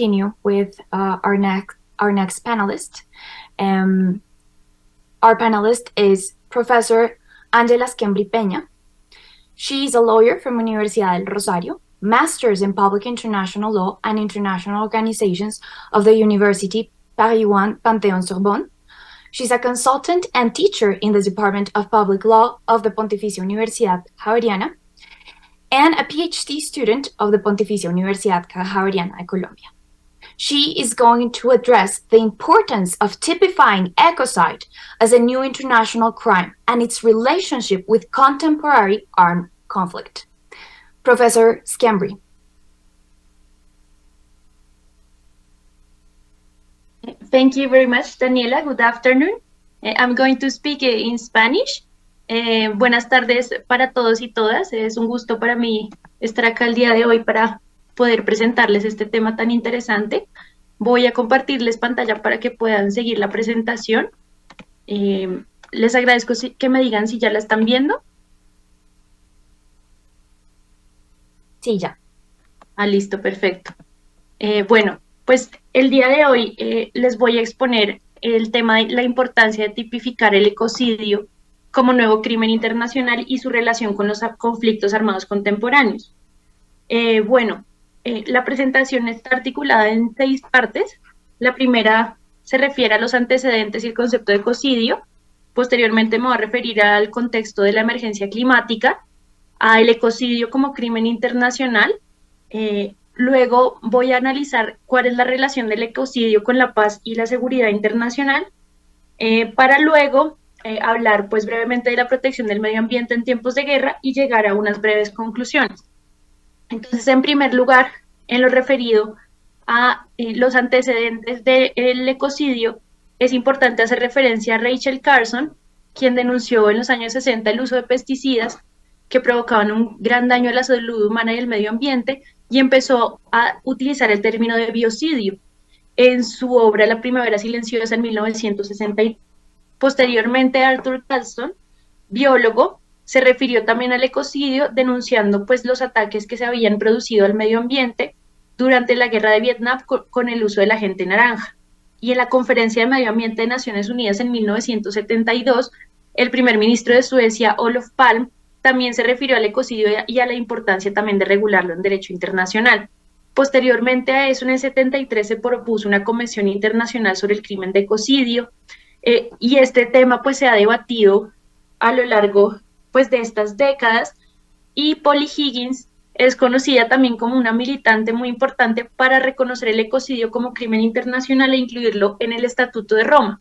continue with our next panelist. Our panelist is Professor Angela Skembri Peña. She is a lawyer from Universidad del Rosario, Masters in Public International Law and International Organizations of the University Paris I Panthéon-Sorbonne. She's a consultant and teacher in the Department of Public Law of the Pontificia Universidad Javeriana, and a PhD student of the Pontificia Universidad Javeriana de Colombia. She is going to address the importance of typifying ecocide as a new international crime and its relationship with contemporary armed conflict. Professor Skembri. Thank you very much, Daniela. Good afternoon. I'm going to speak in Spanish. Buenas tardes para todos y todas. Es un gusto para mí estar acá el día de hoy para poder presentarles este tema tan interesante. Voy a compartirles pantalla para que puedan seguir la presentación. Les agradezco que me digan si ya la están viendo. Sí, ya. Listo, perfecto. Bueno, pues el día de hoy les voy a exponer el tema de la importancia de tipificar el ecocidio como nuevo crimen internacional y su relación con los conflictos armados contemporáneos. La presentación está articulada en 6 partes. La primera se refiere a los antecedentes y el concepto de ecocidio. Posteriormente me voy a referir al contexto de la emergencia climática, al ecocidio como crimen internacional. Luego voy a analizar cuál es la relación del ecocidio con la paz y la seguridad internacional, para luego hablar pues brevemente de la protección del medio ambiente en tiempos de guerra y llegar a unas breves conclusiones. Entonces, en primer lugar, en lo referido a los antecedentes del ecocidio, es importante hacer referencia a Rachel Carson, quien denunció en los años 60 el uso de pesticidas que provocaban un gran daño a la salud humana y el medio ambiente, y empezó a utilizar el término de biocidio en su obra La Primavera Silenciosa en 1960. Posteriormente, Arthur Galston, biólogo, se refirió también al ecocidio, denunciando pues los ataques que se habían producido al medio ambiente durante la guerra de Vietnam con el uso del agente naranja. Y en la Conferencia de Medio Ambiente de Naciones Unidas en 1972, el primer ministro de Suecia, Olof Palme, también se refirió al ecocidio y a la importancia también de regularlo en derecho internacional. Posteriormente a eso, en el 73 se propuso una convención internacional sobre el crimen de ecocidio, y este tema pues se ha debatido a lo largo pues de estas décadas, y Polly Higgins es conocida también como una militante muy importante para reconocer el ecocidio como crimen internacional e incluirlo en el Estatuto de Roma.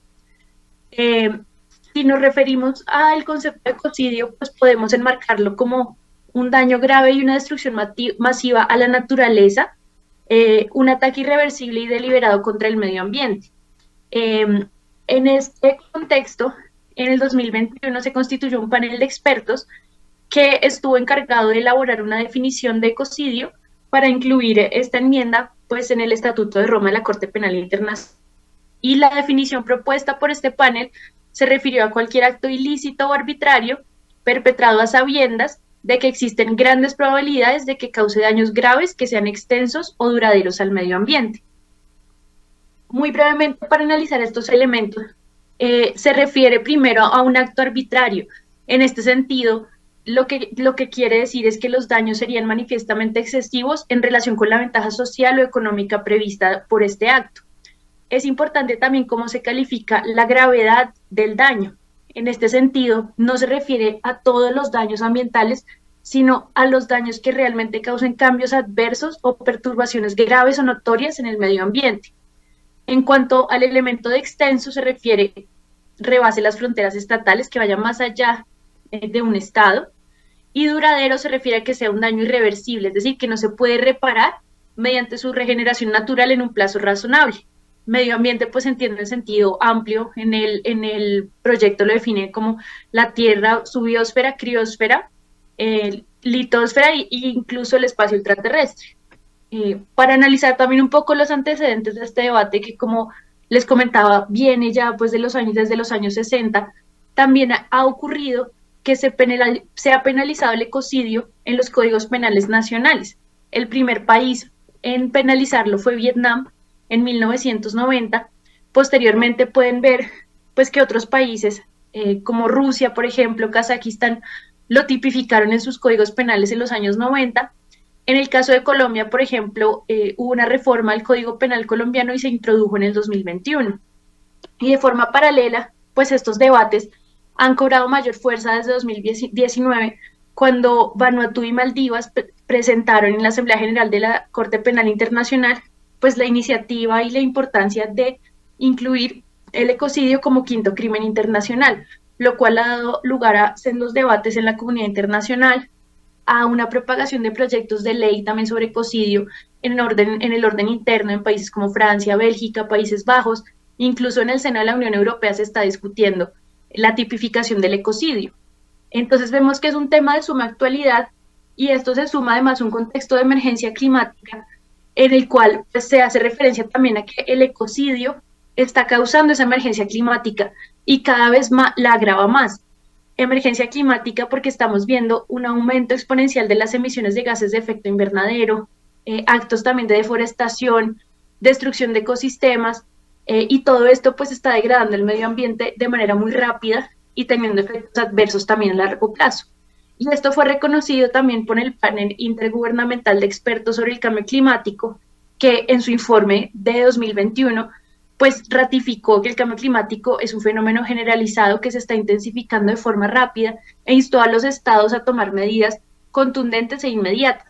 Si nos referimos al concepto de ecocidio, pues podemos enmarcarlo como un daño grave y una destrucción masiva a la naturaleza, un ataque irreversible y deliberado contra el medio ambiente. En este contexto, en el 2021 se constituyó un panel de expertos que estuvo encargado de elaborar una definición de ecocidio para incluir esta enmienda pues, en el Estatuto de Roma de la Corte Penal Internacional. Y la definición propuesta por este panel se refirió a cualquier acto ilícito o arbitrario perpetrado a sabiendas de que existen grandes probabilidades de que cause daños graves que sean extensos o duraderos al medio ambiente. Muy brevemente, para analizar estos elementos, se refiere primero a un acto arbitrario. En este sentido, lo que quiere decir es que los daños serían manifiestamente excesivos en relación con la ventaja social o económica prevista por este acto. Es importante también cómo se califica la gravedad del daño. En este sentido, no se refiere a todos los daños ambientales, sino a los daños que realmente causen cambios adversos o perturbaciones graves o notorias en el medio ambiente. En cuanto al elemento de extenso, se refiere rebase las fronteras estatales, que vaya más allá de un estado, y duradero se refiere a que sea un daño irreversible, es decir, que no se puede reparar mediante su regeneración natural en un plazo razonable. Medio ambiente pues se entiende en sentido amplio, en el proyecto lo define como la Tierra, su biosfera, criosfera, litosfera e incluso el espacio ultraterrestre. Para analizar también un poco los antecedentes de este debate, que como les comentaba, viene ya pues desde los años 60, también ha ocurrido que se ha penalizado el ecocidio en los códigos penales nacionales. El primer país en penalizarlo fue Vietnam en 1990. Posteriormente pueden ver pues que otros países como Rusia, por ejemplo, Kazajistán, lo tipificaron en sus códigos penales en los años 90. En el caso de Colombia, por ejemplo, hubo una reforma al Código Penal colombiano y se introdujo en el 2021. Y de forma paralela, pues estos debates han cobrado mayor fuerza desde 2019, cuando Vanuatu y Maldivas presentaron en la Asamblea General de la Corte Penal Internacional pues la iniciativa y la importancia de incluir el ecocidio como quinto crimen internacional, lo cual ha dado lugar a sendos debates en la comunidad internacional, a una propagación de proyectos de ley también sobre ecocidio en el orden interno en países como Francia, Bélgica, Países Bajos, incluso en el seno de la Unión Europea se está discutiendo la tipificación del ecocidio. Entonces vemos que es un tema de suma actualidad y esto se suma además a un contexto de emergencia climática en el cual pues, se hace referencia también a que el ecocidio está causando esa emergencia climática y cada vez más la agrava más. Emergencia climática porque estamos viendo un aumento exponencial de las emisiones de gases de efecto invernadero, actos también de deforestación, destrucción de ecosistemas, y todo esto pues está degradando el medio ambiente de manera muy rápida y teniendo efectos adversos también a largo plazo. Y esto fue reconocido también por el panel intergubernamental de expertos sobre el cambio climático, que en su informe de 2021 pues ratificó que el cambio climático es un fenómeno generalizado que se está intensificando de forma rápida e instó a los estados a tomar medidas contundentes e inmediatas.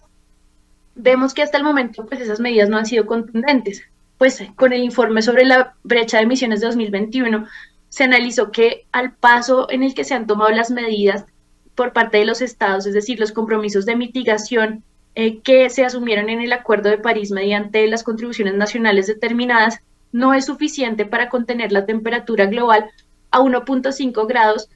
Vemos que hasta el momento pues esas medidas no han sido contundentes. Pues con el informe sobre la brecha de emisiones de 2021 se analizó que al paso en el que se han tomado las medidas por parte de los estados, es decir, los compromisos de mitigación que se asumieron en el Acuerdo de París mediante las contribuciones nacionales determinadas, no es suficiente para contener la temperatura global a 1.5 grados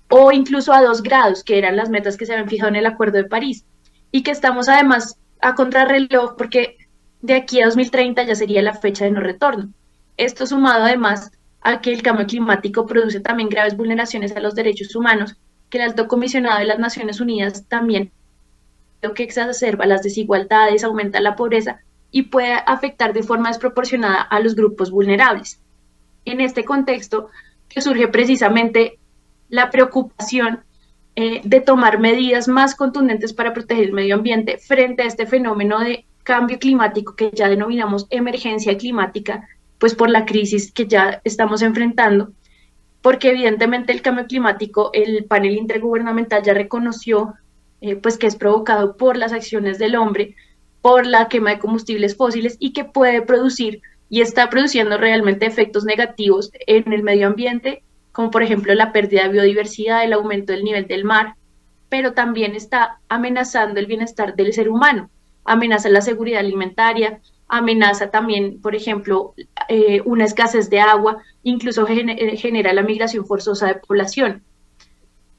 o incluso a 2 grados, que eran las metas que se habían fijado en el Acuerdo de París, y que estamos además a contrarreloj porque de aquí a 2030 ya sería la fecha de no retorno. Esto sumado además a que el cambio climático produce también graves vulneraciones a los derechos humanos, que el Alto Comisionado de las Naciones Unidas también lo que exacerba las desigualdades, aumenta la pobreza y puede afectar de forma desproporcionada a los grupos vulnerables. En este contexto que surge precisamente la preocupación de tomar medidas más contundentes para proteger el medio ambiente frente a este fenómeno de cambio climático que ya denominamos emergencia climática, pues por la crisis que ya estamos enfrentando, porque evidentemente el cambio climático, el panel intergubernamental ya reconoció pues que es provocado por las acciones del hombre, por la quema de combustibles fósiles y que puede producir y está produciendo realmente efectos negativos en el medio ambiente, como por ejemplo la pérdida de biodiversidad, el aumento del nivel del mar, pero también está amenazando el bienestar del ser humano, amenaza la seguridad alimentaria, amenaza también, por ejemplo, una escasez de agua, incluso genera la migración forzosa de población.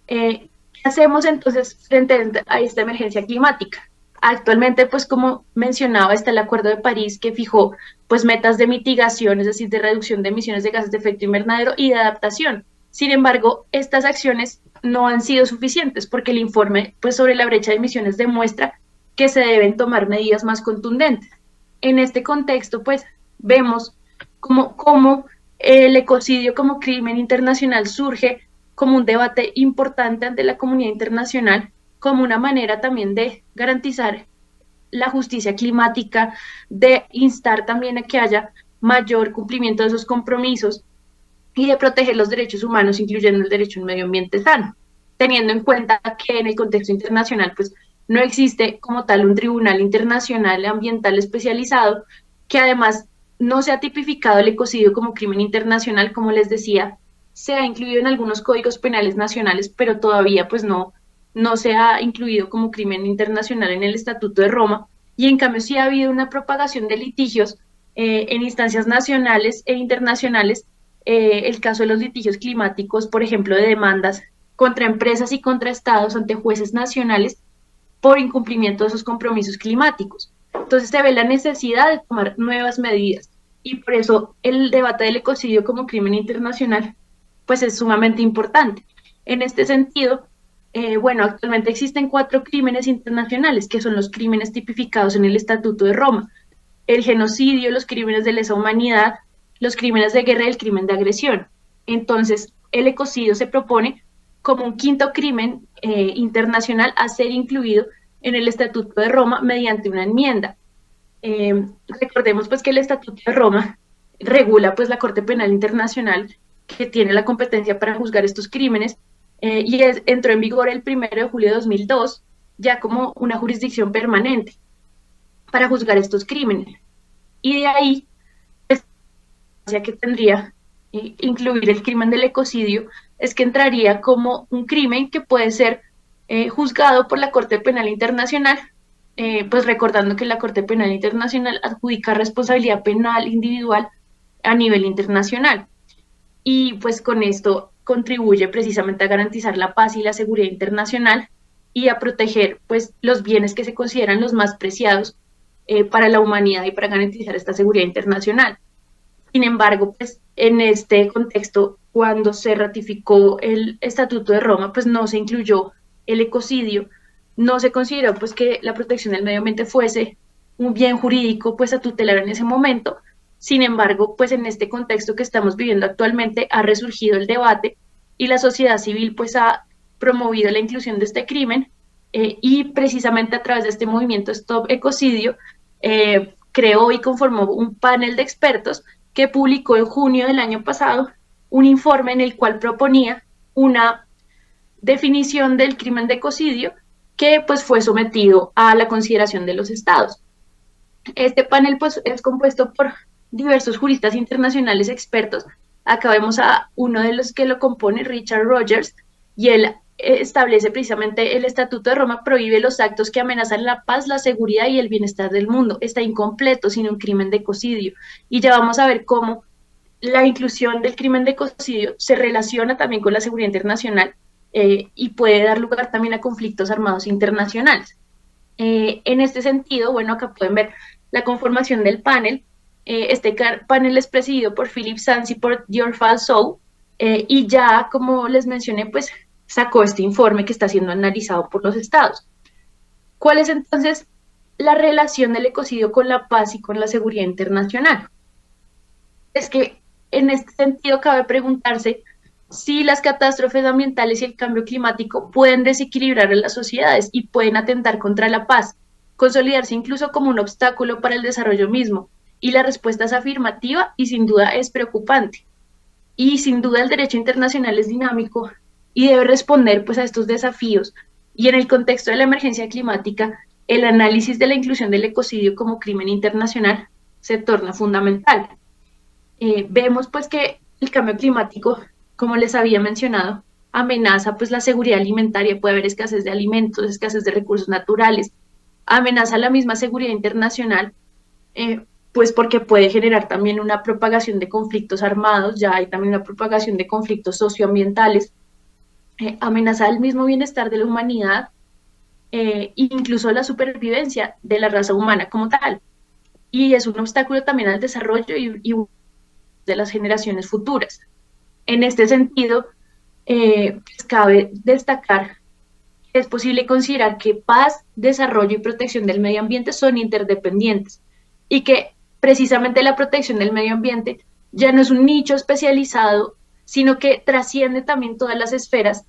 ¿Qué hacemos entonces frente a esta emergencia climática? Actualmente, pues como mencionaba, está el Acuerdo de París que fijó pues metas de mitigación, es decir, de reducción de emisiones de gases de efecto invernadero y de adaptación. Sin embargo, estas acciones no han sido suficientes porque el informe pues sobre la brecha de emisiones demuestra que se deben tomar medidas más contundentes. En este contexto, pues vemos cómo el ecocidio como crimen internacional surge como un debate importante ante la comunidad internacional, como una manera también de garantizar la justicia climática, de instar también a que haya mayor cumplimiento de esos compromisos y de proteger los derechos humanos, incluyendo el derecho a un medio ambiente sano, teniendo en cuenta que en el contexto internacional pues no existe como tal un tribunal internacional ambiental especializado, que además no se ha tipificado el ecocidio como crimen internacional, como les decía, se ha incluido en algunos códigos penales nacionales, pero todavía pues no se ha incluido como crimen internacional en el Estatuto de Roma, y en cambio sí ha habido una propagación de litigios en instancias nacionales e internacionales, el caso de los litigios climáticos, por ejemplo, de demandas contra empresas y contra estados ante jueces nacionales por incumplimiento de esos compromisos climáticos. Entonces se ve la necesidad de tomar nuevas medidas y por eso el debate del ecocidio como crimen internacional pues es sumamente importante. En este sentido, Bueno, actualmente existen 4 crímenes internacionales, que son los crímenes tipificados en el Estatuto de Roma: el genocidio, los crímenes de lesa humanidad, los crímenes de guerra y el crimen de agresión. Entonces, el ecocidio se propone como un quinto crimen internacional a ser incluido en el Estatuto de Roma mediante una enmienda. Recordemos pues que el Estatuto de Roma regula pues la Corte Penal Internacional, que tiene la competencia para juzgar estos crímenes, entró en vigor el 1 de julio de 2002, ya como una jurisdicción permanente para juzgar estos crímenes. Y de ahí, pues, que tendría incluir el crimen del ecocidio, es que entraría como un crimen que puede ser juzgado por la Corte Penal Internacional, pues recordando que la Corte Penal Internacional adjudica responsabilidad penal individual a nivel internacional. Y pues con esto contribuye precisamente a garantizar la paz y la seguridad internacional y a proteger pues los bienes que se consideran los más preciados para la humanidad y para garantizar esta seguridad internacional. Sin embargo, pues en este contexto, cuando se ratificó el Estatuto de Roma, pues no se incluyó el ecocidio, no se consideró pues que la protección del medio ambiente fuese un bien jurídico pues a tutelar en ese momento. Sin embargo, pues en este contexto que estamos viviendo actualmente ha resurgido el debate y la sociedad civil pues ha promovido la inclusión de este crimen, y precisamente a través de este movimiento Stop Ecocidio creó y conformó un panel de expertos que publicó en junio del año pasado un informe en el cual proponía una definición del crimen de ecocidio que pues fue sometido a la consideración de los estados. Este panel pues es compuesto por diversos juristas internacionales expertos. Acá vemos a uno de los que lo compone, Richard Rogers, y él establece precisamente: el Estatuto de Roma prohíbe los actos que amenazan la paz, la seguridad y el bienestar del mundo. Está incompleto sin un crimen de ecocidio. Y ya vamos a ver cómo la inclusión del crimen de ecocidio se relaciona también con la seguridad internacional, y puede dar lugar también a conflictos armados internacionales. En este sentido, bueno, acá pueden ver la conformación del panel. Este panel es presidido por Philip Sands y por Dior Falsou, y ya, como les mencioné, pues sacó este informe que está siendo analizado por los estados. ¿Cuál es entonces la relación del ecocidio con la paz y con la seguridad internacional? Es que en este sentido cabe preguntarse si las catástrofes ambientales y el cambio climático pueden desequilibrar a las sociedades y pueden atentar contra la paz, consolidarse incluso como un obstáculo para el desarrollo mismo. Y la respuesta es afirmativa y sin duda es preocupante. Y sin duda el derecho internacional es dinámico y debe responder pues a estos desafíos. Y en el contexto de la emergencia climática, el análisis de la inclusión del ecocidio como crimen internacional se torna fundamental. Vemos pues que el cambio climático, como les había mencionado, amenaza pues la seguridad alimentaria. Puede haber escasez de alimentos, escasez de recursos naturales, amenaza la misma seguridad internacional, pues porque puede generar también una propagación de conflictos armados. Ya hay también una propagación de conflictos socioambientales, amenaza el mismo bienestar de la humanidad, incluso la supervivencia de la raza humana como tal, y es un obstáculo también al desarrollo y de las generaciones futuras. En este sentido, pues cabe destacar que es posible considerar que paz, desarrollo y protección del medio ambiente son interdependientes, y que precisamente la protección del medio ambiente ya no es un nicho especializado, sino que trasciende también todas las esferas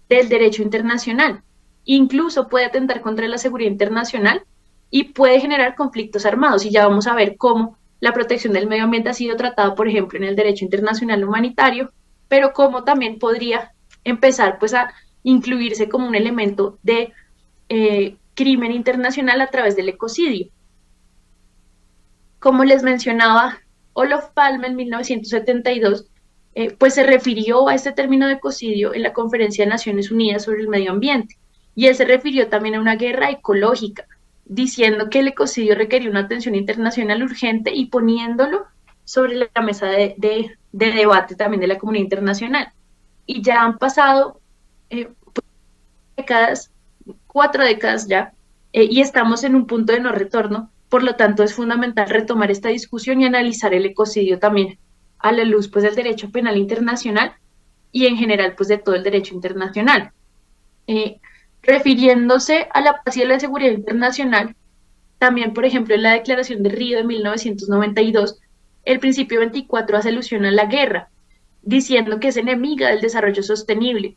del derecho internacional. Incluso puede atentar contra la seguridad internacional y puede generar conflictos armados, y ya vamos a ver cómo la protección del medio ambiente ha sido tratada, por ejemplo, en el derecho internacional humanitario, pero cómo también podría empezar pues a incluirse como un elemento de crimen internacional a través del ecocidio. Como les mencionaba, Olof Palme en 1972 pues se refirió a este término de ecocidio en la Conferencia de Naciones Unidas sobre el Medio Ambiente, y él se refirió también a una guerra ecológica, diciendo que el ecocidio requería una atención internacional urgente y poniéndolo sobre la mesa de debate también de la comunidad internacional. Y ya han pasado pues, décadas, 4 décadas ya, y estamos en un punto de no retorno. Por lo tanto, es fundamental retomar esta discusión y analizar el ecocidio también a la luz pues del derecho penal internacional y en general pues de todo el derecho internacional. Eh, refiriéndose a la paz y a la seguridad internacional, también, por ejemplo, en la Declaración de Río de 1992, el principio 24 hace alusión a la guerra, diciendo que es enemiga del desarrollo sostenible.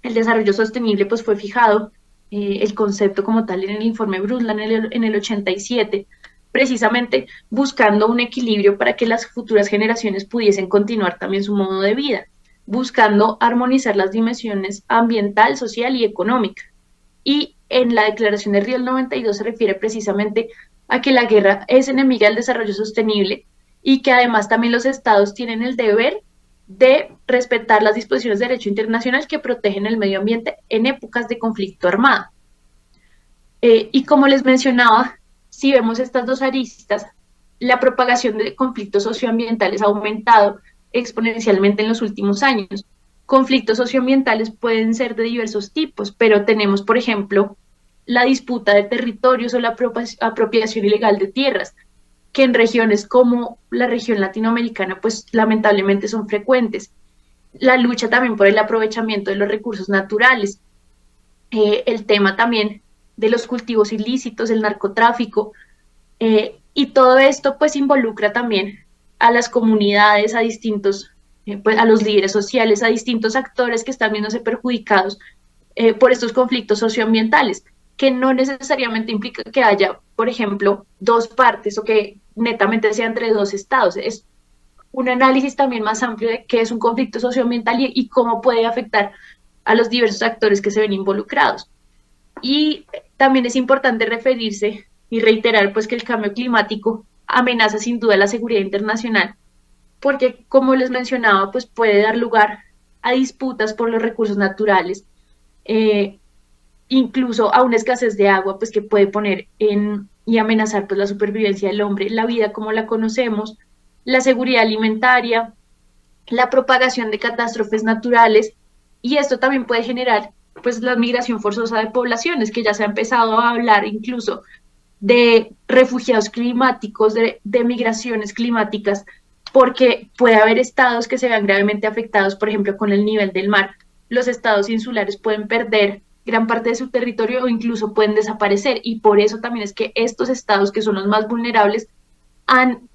El desarrollo sostenible pues fue fijado, el concepto como tal en el informe Brundtland en el 87, precisamente buscando un equilibrio para que las futuras generaciones pudiesen continuar también su modo de vida, buscando armonizar las dimensiones ambiental, social y económica. Y en la Declaración de Río del 92 se refiere precisamente a que la guerra es enemiga del desarrollo sostenible y que además también los estados tienen el deber de respetar las disposiciones de derecho internacional que protegen el medio ambiente en épocas de conflicto armado. Y como les mencionaba, si vemos estas dos aristas, la propagación de conflictos socioambientales ha aumentado exponencialmente en los últimos años. Conflictos socioambientales pueden ser de diversos tipos, pero tenemos, por ejemplo, la disputa de territorios o la apropiación ilegal de tierras, que en regiones como la región latinoamericana, pues lamentablemente son frecuentes. La lucha también por el aprovechamiento de los recursos naturales, el tema también de los cultivos ilícitos, el narcotráfico, y todo esto pues involucra también a las comunidades, a distintos, pues, a los líderes sociales, a distintos actores que están viéndose perjudicados por estos conflictos socioambientales, que no necesariamente implica que haya, por ejemplo, dos partes o que netamente sea entre dos estados. Es un análisis también más amplio de qué es un conflicto socioambiental y cómo puede afectar a los diversos actores que se ven involucrados. Y también es importante referirse y reiterar pues que el cambio climático amenaza sin duda la seguridad internacional, porque como les mencionaba, pues puede dar lugar a disputas por los recursos naturales, eh, incluso a una escasez de agua, pues que puede poner en y amenazar pues la supervivencia del hombre, la vida como la conocemos, la seguridad alimentaria, la propagación de catástrofes naturales, y esto también puede generar pues la migración forzosa de poblaciones, que ya se ha empezado a hablar incluso de refugiados climáticos, de migraciones climáticas, porque puede haber estados que se vean gravemente afectados, por ejemplo, con el nivel del mar. Los estados insulares pueden perder gran parte de su territorio o incluso pueden desaparecer, y por eso también es que estos estados que son los más vulnerables han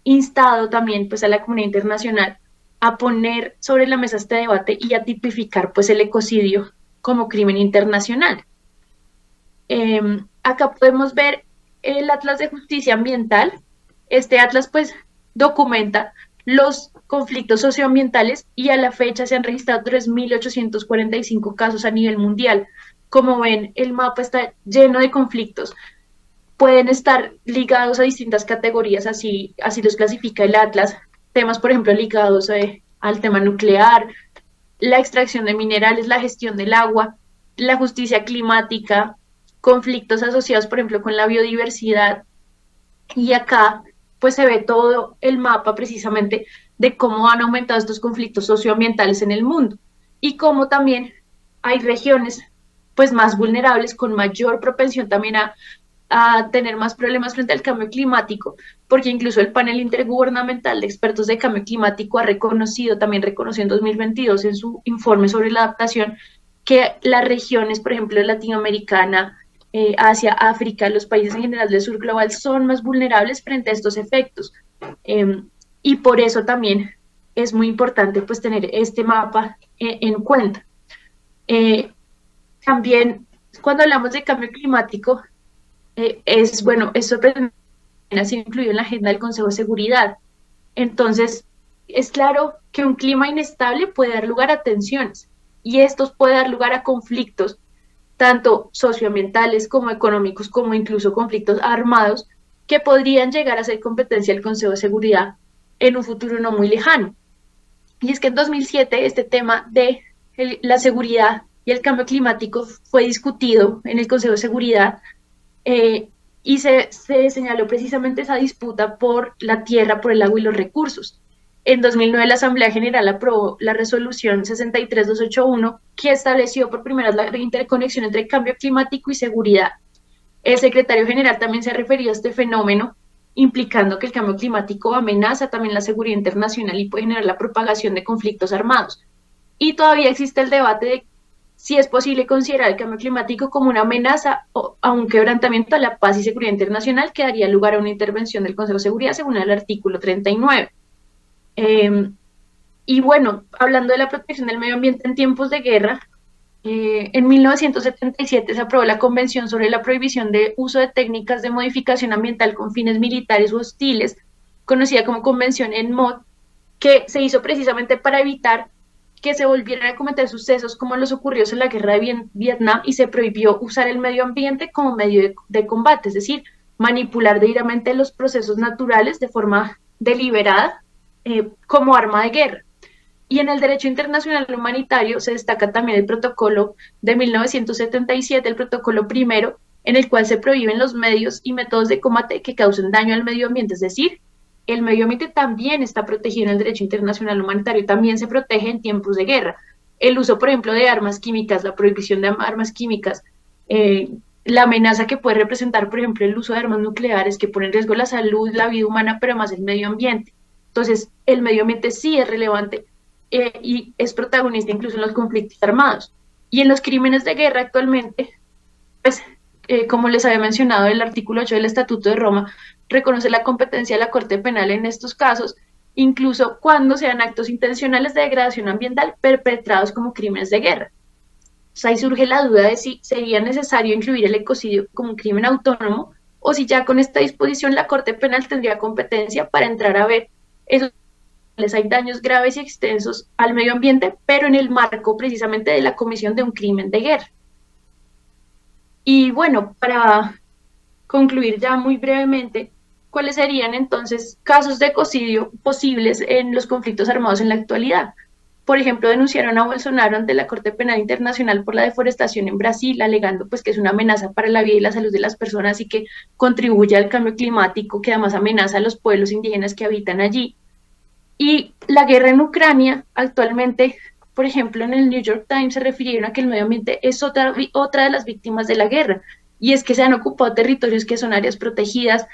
instado también pues a la comunidad internacional a poner sobre la mesa este debate y a tipificar pues el ecocidio como crimen internacional. Acá podemos ver el Atlas de Justicia Ambiental. Este atlas pues documenta los conflictos socioambientales y a la fecha se han registrado 3.845 casos a nivel mundial. Como ven, el mapa está lleno de conflictos. Pueden estar ligados a distintas categorías, así los clasifica el Atlas. Temas, por ejemplo, ligados al tema nuclear, la extracción de minerales, la gestión del agua, la justicia climática, conflictos asociados, por ejemplo, con la biodiversidad. Y acá, pues se ve todo el mapa precisamente de cómo han aumentado estos conflictos socioambientales en el mundo y cómo también hay regiones pues más vulnerables con mayor propensión también a tener más problemas frente al cambio climático, porque incluso el panel intergubernamental de expertos de cambio climático ha reconocido, también reconoció en 2022 en su informe sobre la adaptación, que las regiones, por ejemplo, latinoamericana, Asia, África, los países en general del sur global son más vulnerables frente a estos efectos. Y por eso también es muy importante pues tener este mapa en cuenta. También cuando hablamos de cambio climático, es sorprendente, ha sido incluido en la agenda del Consejo de Seguridad. Entonces, es claro que un clima inestable puede dar lugar a tensiones y estos puede dar lugar a conflictos, tanto socioambientales como económicos, como incluso conflictos armados, que podrían llegar a ser competencia del Consejo de Seguridad en un futuro no muy lejano. Y es que en 2007 este tema de la seguridad y el cambio climático fue discutido en el Consejo de Seguridad, y se señaló precisamente esa disputa por la tierra, por el agua y los recursos. En 2009 la Asamblea General aprobó la resolución 63281 que estableció por primera vez la interconexión entre cambio climático y seguridad. El secretario general también se refirió a este fenómeno, implicando que el cambio climático amenaza también la seguridad internacional y puede generar la propagación de conflictos armados. Y todavía existe el debate de si es posible considerar el cambio climático como una amenaza o a un quebrantamiento a la paz y seguridad internacional que daría lugar a una intervención del Consejo de Seguridad según el artículo 39. Y bueno, hablando de la protección del medio ambiente en tiempos de guerra, en 1977 se aprobó la Convención sobre la prohibición de uso de técnicas de modificación ambiental con fines militares o hostiles, conocida como Convención ENMOD, que se hizo precisamente para evitar que se volvieran a cometer sucesos como los ocurridos en la guerra de Vietnam, y se prohibió usar el medio ambiente como medio de combate, es decir, manipular debidamente los procesos naturales de forma deliberada como arma de guerra. Y en el derecho internacional humanitario se destaca también el protocolo de 1977, el protocolo primero, en el cual se prohíben los medios y métodos de combate que causen daño al medio ambiente, es decir, el medio ambiente también está protegido en el derecho internacional humanitario, también se protege en tiempos de guerra. El uso, por ejemplo, de armas químicas, la prohibición de armas químicas, la amenaza que puede representar, por ejemplo, el uso de armas nucleares que pone en riesgo la salud, la vida humana, pero más el medio ambiente. Entonces, el medio ambiente sí es relevante y es protagonista incluso en los conflictos armados. Y en los crímenes de guerra actualmente, pues, como les había mencionado, el artículo 8 del Estatuto de Roma reconoce la competencia de la Corte Penal en estos casos, incluso cuando sean actos intencionales de degradación ambiental perpetrados como crímenes de guerra. Entonces ahí surge la duda de si sería necesario incluir el ecocidio como un crimen autónomo o si ya con esta disposición la Corte Penal tendría competencia para entrar a ver esos hay daños graves y extensos al medio ambiente, pero en el marco precisamente de la comisión de un crimen de guerra. Y bueno, para concluir ya muy brevemente, ¿cuáles serían entonces casos de ecocidio posibles en los conflictos armados en la actualidad? Por ejemplo, denunciaron a Bolsonaro ante la Corte Penal Internacional por la deforestación en Brasil, alegando pues que es una amenaza para la vida y la salud de las personas y que contribuye al cambio climático, que además amenaza a los pueblos indígenas que habitan allí. Y la guerra en Ucrania actualmente, por ejemplo, en el New York Times se refirieron a que el medio ambiente es otra de las víctimas de la guerra, y es que se han ocupado territorios que son áreas protegidas.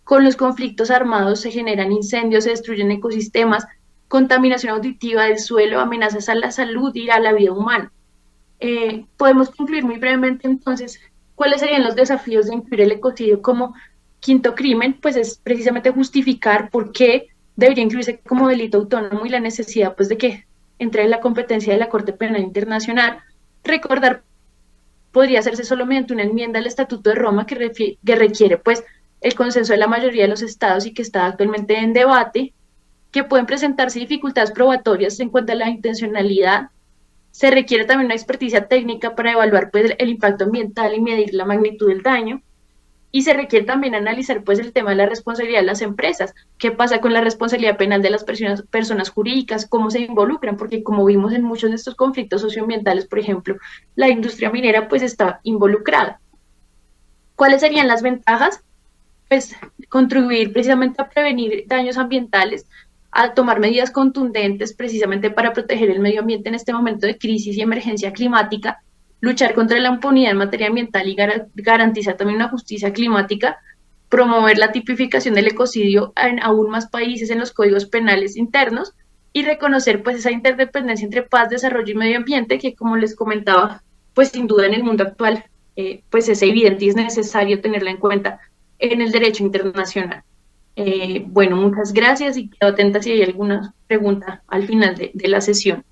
Con los conflictos armados se generan incendios, se destruyen ecosistemas, contaminación auditiva del suelo, amenazas a la salud y a la vida humana. Podemos concluir muy brevemente entonces cuáles serían los desafíos de incluir el ecocidio como quinto crimen, pues es precisamente justificar por qué debería incluirse como delito autónomo y la necesidad pues de que entre en la competencia de la Corte Penal Internacional. Recordar, podría hacerse solo mediante una enmienda al Estatuto de Roma que requiere pues el consenso de la mayoría de los estados y que está actualmente en debate, que pueden presentarse dificultades probatorias en cuanto a la intencionalidad. Se requiere también una experticia técnica para evaluar pues el impacto ambiental y medir la magnitud del daño. Y se requiere también analizar pues el tema de la responsabilidad de las empresas, qué pasa con la responsabilidad penal de las personas jurídicas, cómo se involucran, porque como vimos en muchos de estos conflictos socioambientales, por ejemplo, la industria minera pues está involucrada. ¿Cuáles serían las ventajas? Pues contribuir precisamente a prevenir daños ambientales, a tomar medidas contundentes precisamente para proteger el medio ambiente en este momento de crisis y emergencia climática, luchar contra la impunidad en materia ambiental y garantizar también una justicia climática, promover la tipificación del ecocidio en aún más países en los códigos penales internos y reconocer pues esa interdependencia entre paz, desarrollo y medio ambiente que, como les comentaba, pues sin duda en el mundo actual pues es evidente y es necesario tenerla en cuenta en el derecho internacional. Bueno, muchas gracias y quedo atenta si hay alguna pregunta al final de la sesión.